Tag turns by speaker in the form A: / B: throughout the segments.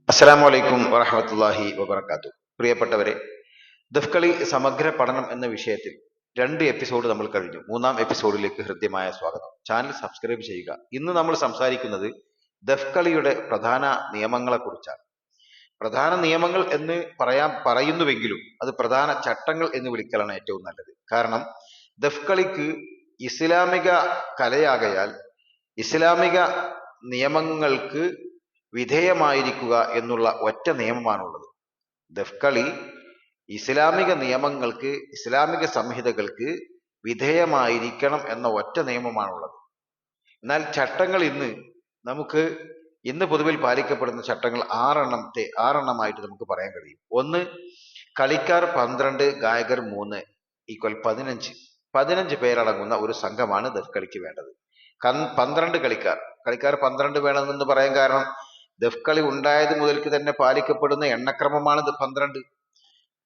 A: അസ്സലാമു അലൈക്കും വറഹമത്തല്ലാഹി വബർക്കാത്തു. പ്രിയപ്പെട്ടവരെ, ദഫ്കളി സമഗ്ര പഠനം എന്ന വിഷയത്തിൽ 2 എപ്പിസോഡ് നമ്മൾ കഴിഞ്ഞു. 3-ാം എപ്പിസോഡിലേക്ക് ഹൃദ്യമായ സ്വാഗതം. ചാനൽ സബ്സ്ക്രൈബ് ചെയ്യുക. ഇന്ന് നമ്മൾ സംസാരിക്കുന്നത് ദഫ്കളിയുടെ പ്രധാന നിയമങ്ങളെ കുറിച്ചാണ്. പ്രധാന നിയമങ്ങൾ എന്ന് പറയുന്നുവെങ്കിലും അത് പ്രധാന ചട്ടങ്ങൾ എന്ന് വിളിക്കലാണ് ഏറ്റവും നല്ലത്. കാരണം ദഫ്കളിക്ക് ഇസ്ലാമിക കലയാകയാൽ ഇസ്ലാമിക നിയമങ്ങൾക്ക് വിധേയമായിരിക്കുക എന്നുള്ള ഒറ്റ നിയമമാണുള്ളത്. ദഫ്കളി ഇസ്ലാമിക നിയമങ്ങൾക്ക്, ഇസ്ലാമിക സംഹിതകൾക്ക് വിധേയമായിരിക്കണം എന്ന ഒറ്റ നിയമമാണുള്ളത്. എന്നാൽ ചട്ടങ്ങൾ ഇന്ന് പൊതുവിൽ പാലിക്കപ്പെടുന്ന ചട്ടങ്ങൾ ആറെണ്ണമായിട്ട് നമുക്ക് പറയാൻ കഴിയും. ഒന്ന്, കളിക്കാർ 12, ഗായകർ 3 = 15 പേരടങ്ങുന്ന ഒരു സംഘമാണ് ദഫ്കളിക്ക് വേണ്ടത്. 12 കളിക്കാർ 12 വേണമെന്ന് പറയാൻ കാരണം ദഫ്കളി ഉണ്ടായത് മുതൽക്ക് തന്നെ പാലിക്കപ്പെടുന്ന എണ്ണക്രമമാണ് 12.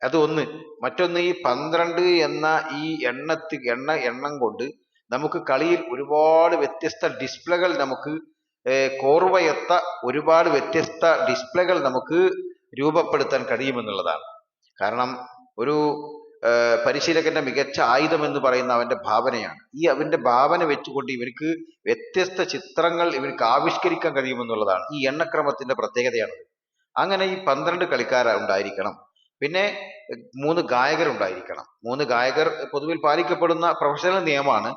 A: അത് ഒന്ന്. മറ്റൊന്ന്, ഈ 12 എന്ന ഈ എണ്ണം കൊണ്ട് നമുക്ക് കളിയിൽ ഒരുപാട് വ്യത്യസ്ത ഡിസ്പ്ലേകൾ ഒരുപാട് വ്യത്യസ്ത ഡിസ്പ്ലേകൾ നമുക്ക് രൂപപ്പെടുത്താൻ കഴിയുമെന്നുള്ളതാണ്. കാരണം ഒരു പരിശീലകന്റെ മികച്ച ആയുധം എന്ന് പറയുന്ന അവന്റെ ഭാവനയാണ്. ഈ അവന്റെ ഭാവന വെച്ചുകൊണ്ട് ഇവർക്ക് വ്യത്യസ്ത ചിത്രങ്ങൾ ആവിഷ്കരിക്കാൻ കഴിയുമെന്നുള്ളതാണ് ഈ എണ്ണക്രമത്തിന്റെ പ്രത്യേകതയാണത്. അങ്ങനെ ഈ 12 കളിക്കാർ ഉണ്ടായിരിക്കണം. പിന്നെ 3 ഗായകർ ഉണ്ടായിരിക്കണം. 3 ഗായകർ പൊതുവിൽ പാലിക്കപ്പെടുന്ന പ്രൊഫഷണൽ നിയമമാണ്.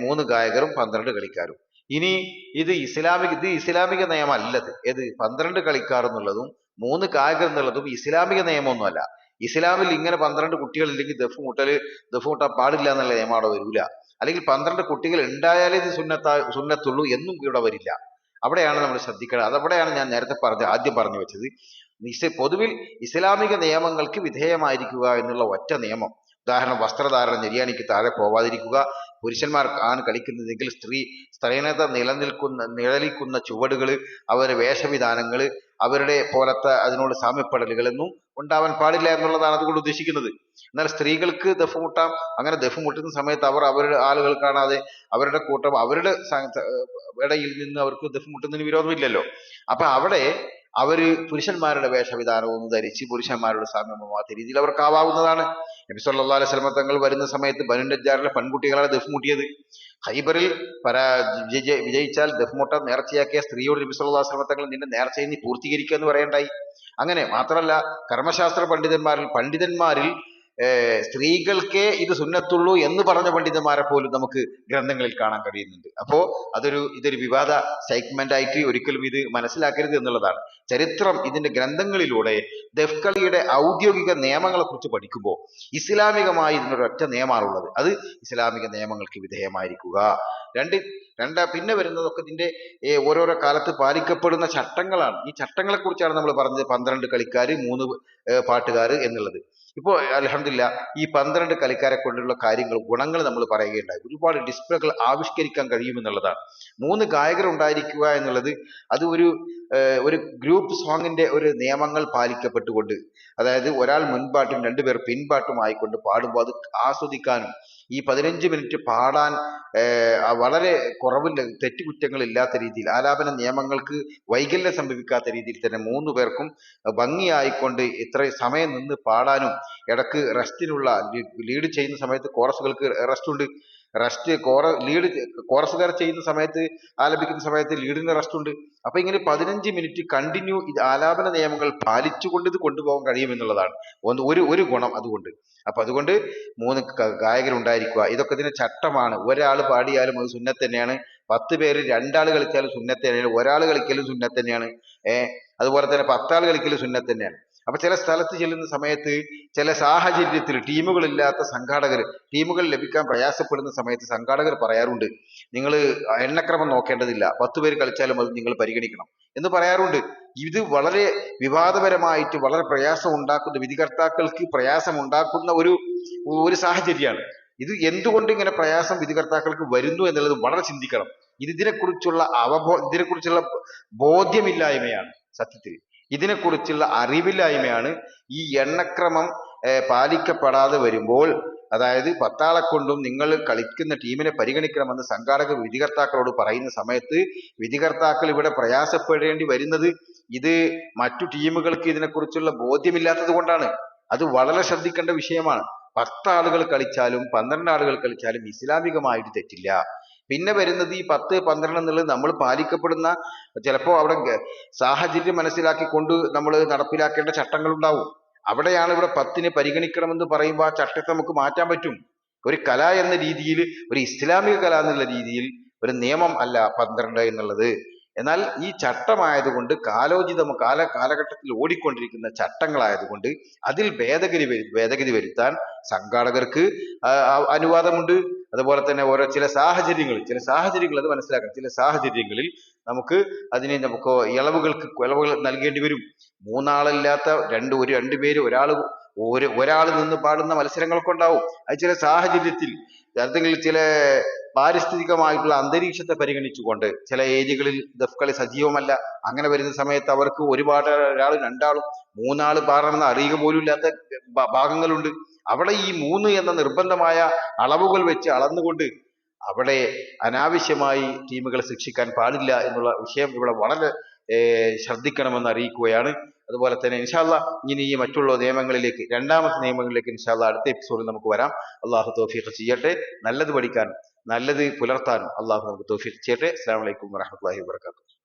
A: 3 ഗായകരും 12 കളിക്കാരും. ഇനി ഇത് ഇസ്ലാമിക നിയമമല്ലത്. 12 കളിക്കാർ എന്നുള്ളതും 3 ഗായകർ എന്നുള്ളതും ഇസ്ലാമിക നിയമമൊന്നുമല്ല. ഇസ്ലാമിൽ ഇങ്ങനെ 12 കുട്ടികൾ ഇല്ലെങ്കിൽ ദഫ് മുട്ടാൻ പാടില്ല എന്നുള്ള നിയമം അവിടെ വരില്ല. അല്ലെങ്കിൽ 12 കുട്ടികൾ ഉണ്ടായാലേ ഇത് സുന്നത്തുള്ളൂ എന്നും ഇവിടെ വരില്ല. അവിടെയാണ് നമ്മൾ ശ്രദ്ധിക്കേണ്ടത്. അതവിടെയാണ് ഞാൻ ആദ്യം പറഞ്ഞു വെച്ചത്. പൊതുവിൽ ഇസ്ലാമിക നിയമങ്ങൾക്ക് വിധേയമായിരിക്കുക എന്നുള്ള ഒറ്റ നിയമം. ഉദാഹരണം, വസ്ത്രധാരണം നിര്യാണിക്ക് താഴെ പോവാതിരിക്കുക. പുരുഷന്മാർ ആണ് കളിക്കുന്നതെങ്കിൽ സ്ത്രീണത നിഴലിക്കുന്ന ചുവടുകൾ, അവരുടെ വേഷവിധാനങ്ങൾ, അവരുടെ പോലത്തെ അതിനോട് സാമ്യപ്പെടലുകളൊന്നും ഉണ്ടാവാൻ പാടില്ല എന്നുള്ളതാണ് അതുകൊണ്ട് ഉദ്ദേശിക്കുന്നത്. എന്നാൽ സ്ത്രീകൾക്ക് ദഫ് മുട്ടാം. അങ്ങനെ ദഫ് മുട്ടുന്ന സമയത്ത് അവരുടെ ആളുകൾ കാണാതെ അവരുടെ കൂട്ടം അവരുടെ ഇടയിൽ നിന്ന് അവർക്ക് ദഫ് മുട്ടുന്നതിന് വിരോധമില്ലല്ലോ. അപ്പൊ അവിടെ പുരുഷന്മാരുടെ വേഷവിധാനവും ധരിച്ച് പുരുഷന്മാരുടെ സാമ്യമാവാത്ത രീതിയിൽ അവർക്ക് ആവാവുന്നതാണ്. നബി സല്ലല്ലാഹു അലൈഹി വസല്ലം തങ്ങൾ വരുന്ന സമയത്ത് ബനു നജ്ജാറിലെ പെൺകുട്ടികളാണ് ദഫ് മുട്ടിയത്. ഖൈബറിൽ വിജയിച്ചാൽ ദഫ് മുട്ടാൻ നേർച്ചയാക്കിയ സ്ത്രീയോട് നബി സല്ലല്ലാഹു അലൈഹി വസല്ലം തങ്ങൾ നിന്റെ നേർച്ചയെ നീ പൂർത്തീകരിക്കുക എന്ന് പറയണ്ടായി. അങ്ങനെ മാത്രമല്ല, കർമ്മശാസ്ത്ര പണ്ഡിതന്മാരിൽ സ്ത്രീകൾക്കേ ഇത് സുന്നത്തുള്ളൂ എന്ന് പറഞ്ഞ പണ്ഡിതന്മാരെ പോലും നമുക്ക് ഗ്രന്ഥങ്ങളിൽ കാണാൻ കഴിയുന്നുണ്ട്. അപ്പോ ഇതൊരു വിവാദ സെഗ്മെന്റ് ആയിട്ട് ഒരിക്കലും ഇത് മനസ്സിലാക്കരുത് എന്നുള്ളതാണ്. ചരിത്രം ഇതിന്റെ ഗ്രന്ഥങ്ങളിലൂടെ ദഫ്കളിയുടെ ഔദ്യോഗിക നിയമങ്ങളെ കുറിച്ച് പഠിക്കുമ്പോൾ ഇസ്ലാമികമായി ഇതിനൊരൊറ്റ നിയമമാണുള്ളത്. അത് ഇസ്ലാമിക നിയമങ്ങൾക്ക് വിധേയമായിരിക്കുക. പിന്നെ വരുന്നതൊക്കെ ഇതിന്റെ ഓരോരോ കാലത്ത് പാലിക്കപ്പെടുന്ന ചട്ടങ്ങളാണ്. ഈ ചട്ടങ്ങളെ കുറിച്ചാണ് നമ്മൾ പറഞ്ഞത്. 12 കളിക്കാർ 3 പാട്ടുകാർ എന്നുള്ളത്. ഇപ്പോൾ അൽഹംദുലില്ലാ ഈ 12 കളിക്കാരെ കൊണ്ടുള്ള ഗുണങ്ങൾ നമ്മൾ പറയുകയുണ്ടായി. ഒരുപാട് ഡിസ്പ്ലേകൾ ആവിഷ്കരിക്കാൻ കഴിയുമെന്നുള്ളതാണ്. 3 ഗായകർ ഉണ്ടായിരിക്കുക എന്നുള്ളത് അത് ഒരു ഗ്രൂപ്പ് സോങ്ങിന്റെ ഒരു നിയമങ്ങൾ പാലിക്കപ്പെട്ടുകൊണ്ട്, അതായത് ഒരാൾ മുൻപാട്ടും 2 പേർ പിൻപാട്ടും ആയിക്കൊണ്ട് പാടുമ്പോൾ അത് ആസ്വദിക്കാനും ഈ 15 മിനിറ്റ് പാടാൻ വളരെ തെറ്റുകുറ്റങ്ങൾ ഇല്ലാത്ത രീതിയിൽ, ആലാപന നിയമങ്ങൾക്ക് വൈകല്യം സംഭവിക്കാത്ത രീതിയിൽ തന്നെ 3 പേർക്കും ഭംഗിയായിക്കൊണ്ട് ഇത്ര സമയം നിന്ന് പാടാനും, ഇടക്ക് റെസ്റ്റിനുള്ള ലീഡ് ചെയ്യുന്ന സമയത്ത് കോറസുകൾക്ക് റെസ്റ്റ് ഉണ്ട്. കോറസുകാർ ചെയ്യുന്ന സമയത്ത്, ആലപിക്കുന്ന സമയത്ത് ലീഡിന് റെസ്റ്റ് ഉണ്ട്. അപ്പൊ ഇങ്ങനെ 15 മിനിറ്റ് കണ്ടിന്യൂ ഇത് ആലാപന നിയമങ്ങൾ പാലിച്ചുകൊണ്ട് ഇത് കൊണ്ടുപോകാൻ കഴിയുമെന്നുള്ളതാണ് ഒരു ഗുണം അതുകൊണ്ട്. അപ്പൊ അതുകൊണ്ട് 3 ഗായകർ ഉണ്ടായിരിക്കുക. ഇതൊക്കെ ഇതിന്റെ ചട്ടമാണ്. ഒരാൾ പാടിയാലും അത് സുന്നത്ത് തന്നെയാണ്. 10 പേര് 2 ആൾ കളിച്ചാലും സുന്നത്ത് തന്നെയാണ്. ഒരാൾ കളിക്കലും സുന്നത്ത് തന്നെയാണ്. അതുപോലെ തന്നെ 10 ആൾ കളിക്കലും സുന്നത്ത് തന്നെയാണ്. അപ്പൊ ചില സ്ഥലത്ത് ചെല്ലുന്ന സമയത്ത്, ചില സാഹചര്യത്തിൽ ടീമുകൾ ലഭിക്കാൻ പ്രയാസപ്പെടുന്ന സമയത്ത് സംഘാടകർ പറയാറുണ്ട്, നിങ്ങൾ എണ്ണക്രമം നോക്കേണ്ടതില്ല, 10 പേര് കളിച്ചാലും അത് നിങ്ങൾ പരിഗണിക്കണം എന്ന് പറയാറുണ്ട്. ഇത് വളരെ വിവാദപരമായിട്ട് വളരെ വിധികർത്താക്കൾക്ക് പ്രയാസം ഉണ്ടാക്കുന്ന ഒരു സാഹചര്യമാണ്. ഇത് എന്തുകൊണ്ട് ഇങ്ങനെ പ്രയാസം വിധികർത്താക്കൾക്ക് വരുന്നു എന്നുള്ളത് വളരെ ചിന്തിക്കണം. ഇതിനെക്കുറിച്ചുള്ള ബോധ്യമില്ലായ്മയാണ്. സത്യത്തിൽ ഇതിനെക്കുറിച്ചുള്ള അറിവില്ലായ്മയാണ്. ഈ എണ്ണക്രമം പാലിക്കപ്പെടാതെ വരുമ്പോൾ, അതായത് 10 ആളെ കൊണ്ടും നിങ്ങൾ കളിക്കുന്ന ടീമിനെ പരിഗണിക്കണമെന്ന് സംഘാടകർ വിധികർത്താക്കളോട് പറയുന്ന സമയത്ത് വിധികർത്താക്കൾ ഇവിടെ പ്രയാസപ്പെടേണ്ടി വരുന്നത് ഇത് മറ്റു ടീമുകൾക്ക് ഇതിനെക്കുറിച്ചുള്ള ബോധ്യമില്ലാത്തത് കൊണ്ടാണ്. അത് വളരെ ശ്രദ്ധിക്കേണ്ട വിഷയമാണ്. 10 ആളുകൾ കളിച്ചാലും 12 ആളുകൾ കളിച്ചാലും ഇസ്ലാമികമായിട്ട് തെറ്റില്ല. പിന്നെ വരുന്നത് ഈ 10, 12 എന്നുള്ളത് നമ്മൾ പാലിക്കപ്പെടുന്ന, ചിലപ്പോ അവിടെ സാഹചര്യം മനസ്സിലാക്കിക്കൊണ്ട് നമ്മൾ നടപ്പിലാക്കേണ്ട ചട്ടങ്ങൾ ഉണ്ടാവും. അവിടെയാണ് ഇവിടെ 10നെ പരിഗണിക്കണമെന്ന് പറയുമ്പോൾ ആ ചട്ടത്തെ നമുക്ക് മാറ്റാൻ പറ്റും. ഒരു കല എന്ന രീതിയിൽ, ഒരു ഇസ്ലാമിക കല എന്നുള്ള രീതിയിൽ ഒരു നിയമം അല്ല 12 എന്നുള്ളത്. എന്നാൽ ഈ ചട്ടമായതുകൊണ്ട് കാലഘട്ടത്തിൽ ഓടിക്കൊണ്ടിരിക്കുന്ന ചട്ടങ്ങളായതുകൊണ്ട് അതിൽ ഭേദഗതി വരുത്താൻ സംഘാടകർക്ക് അനുവാദമുണ്ട്. അതുപോലെ തന്നെ ചില സാഹചര്യങ്ങൾ അത് മനസ്സിലാക്കണം. ചില സാഹചര്യങ്ങളിൽ നമുക്ക് ഇളവുകൾ നൽകേണ്ടി വരും. 3 ആളില്ലാത്ത രണ്ടുപേര് ഒരാൾ നിന്ന് പാടുന്ന മത്സരങ്ങളൊക്കെ ഉണ്ടാവും. അത് ചില സാഹചര്യത്തിൽ എന്തെങ്കിലും ചില പാരിസ്ഥിതികമായിട്ടുള്ള അന്തരീക്ഷത്തെ പരിഗണിച്ചുകൊണ്ട് ചില ഏരിയകളിൽ ദഫ് കളി സജീവമല്ല. അങ്ങനെ വരുന്ന സമയത്ത് അവർക്ക് ഒരാൾ 2 ആളും 3 ആള് പാടണമെന്ന് അറിയുക പോലും ഇല്ലാത്ത ഭാഗങ്ങളുണ്ട്. അവിടെ ഈ 3 എന്ന നിർബന്ധമായ അളവുകൾ വെച്ച് അളന്നുകൊണ്ട് അവിടെ അനാവശ്യമായി ടീമുകളെ ശിക്ഷിക്കാൻ പാടില്ല എന്നുള്ള വിഷയം ഇവിടെ വളരെ ശ്രദ്ധിക്കണമെന്ന് അറിയിക്കുകയാണ്. അതുപോലെ തന്നെ ഇൻഷാ അല്ലാഹ് ഇനി ഈ മറ്റുള്ള നിയമങ്ങളിലേക്ക്, രണ്ടാമത്തെ നിയമങ്ങളിലേക്ക് ഇൻഷാ അല്ലാഹ് അടുത്ത എപ്പിസോഡിൽ നമുക്ക് വരാം. അള്ളാഹു തൗഫീഖ് ചെയ്യട്ടെ. നല്ലത് പഠിക്കാൻ, നല്ലത് പുലർത്താനും അള്ളാഹു നമുക്ക് തൗഫീഖ് ചെയ്യട്ടെ. അസ്സലാമു അലൈക്കും വറഹ്മത്തുള്ളാഹി വബറകാതുഹു.